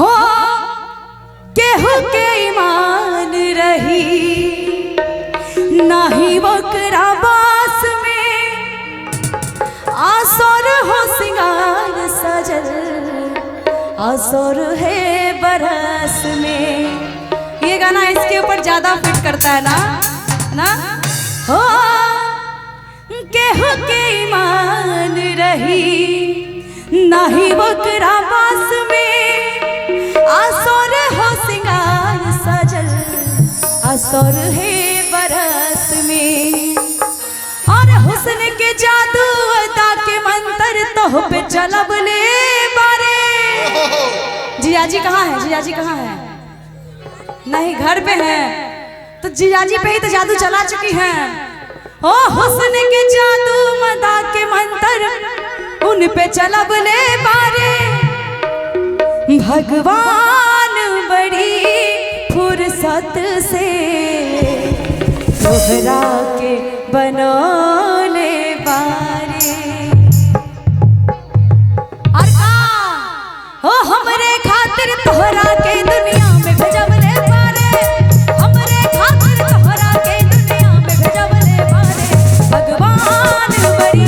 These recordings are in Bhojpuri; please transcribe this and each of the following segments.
हो केहू के ईमान रही नाही वकरा बास में आसोर हो सिंगार सजल आसोर है बरस में। ये गाना इसके ऊपर ज्यादा फिट करता है ना हो केहू के ईमान रही नाही वकरा बास में आसोर हो सिंगार सजल आसोर है बरस में। और हुस्न के जादू अदा के मंत्र तो पे चलब ले बारे। जिया जी कहाँ है? जिया जी कहाँ है? नहीं घर पे है तो जिया जी पे ही तो जादू चला चुकी है। ओ हुस्न के जादू मदा के मंत्र उन पे चलब ले बारे। भगवान बड़ी फुर्सत से तोहरा के बनौले बारे। और हो हमरे खातिर तोहरा के दुनिया में भेजब ले बारे। हमरे खातिर तोहरा के दुनिया में भेजब ले बारे। भगवान बड़ी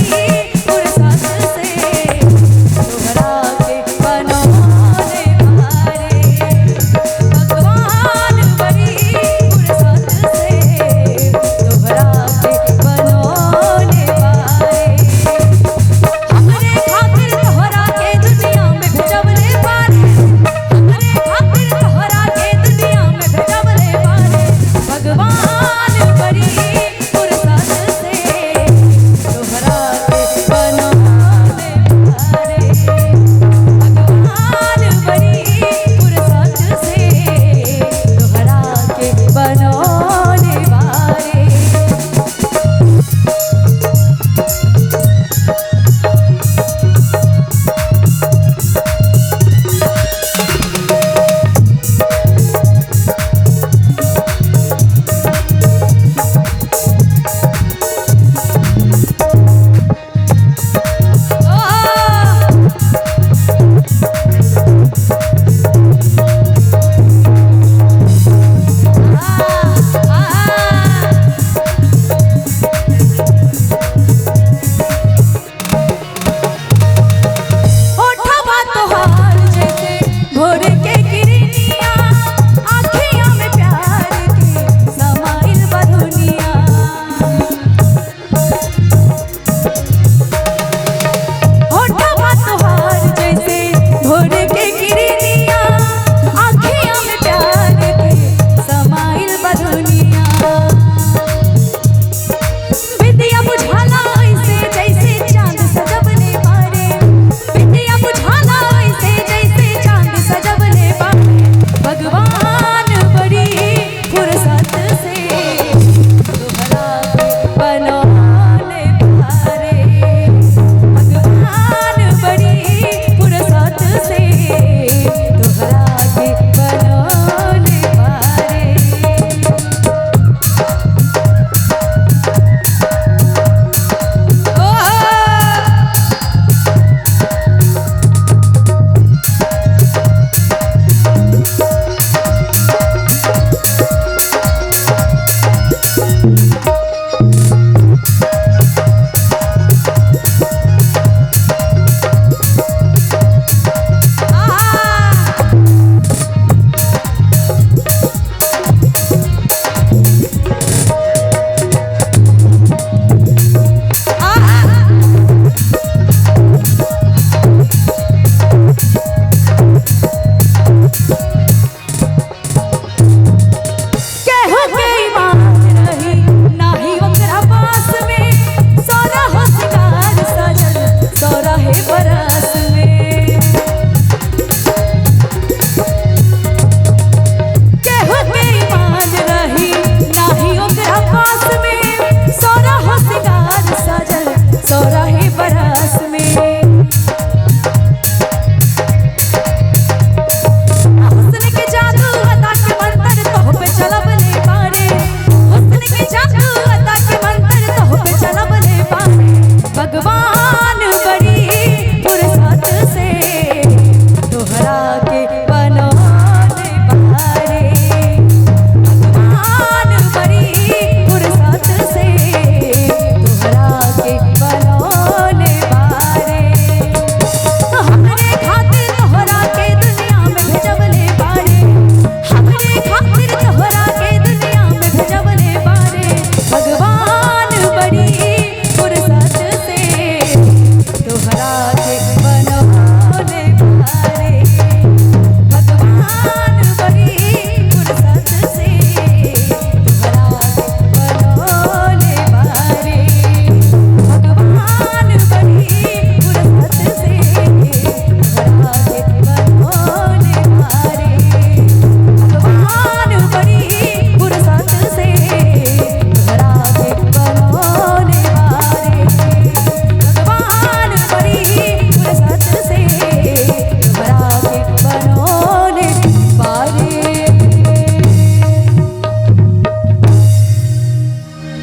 फुर्सत से तोहरा के बनौले बारे। भगवान बड़ी फुर्सत से तोहरा के बनौले बारे। हमरे खातिर तोहरा के दुनिया में भेजब ले बारे। हमरे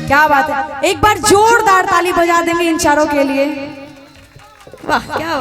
क्या बात है, एक बार जोरदार ताली बजा देंगे इन चारों के लिए। वाह क्या बात।